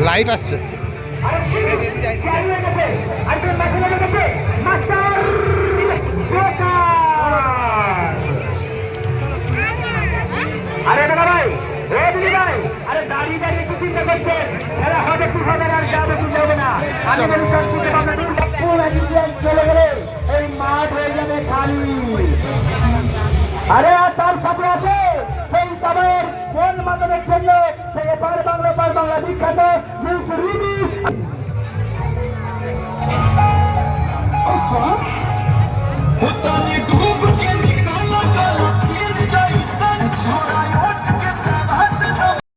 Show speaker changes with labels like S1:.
S1: Light আসছে।
S2: আরে দাদা ভাই, ও দিদি ভাই, আরে দাঁড়িয়ে দাঁড়িয়ে কি চিন্তা করছেন? খেলা হবে কি হবে না, আর যাবে কি যাবে না, আমি টেনশন করতে পারবো না। পুরো ইন্ডিয়ান চলে গেলে এই মাঠ হয়ে যাবে খালি। আরে আর তার সাথে আছে সেই তাদের কোন মাধ্যমের জন্য সে এপার বাংলা বিখ্যাত নিউজ রিমিক্স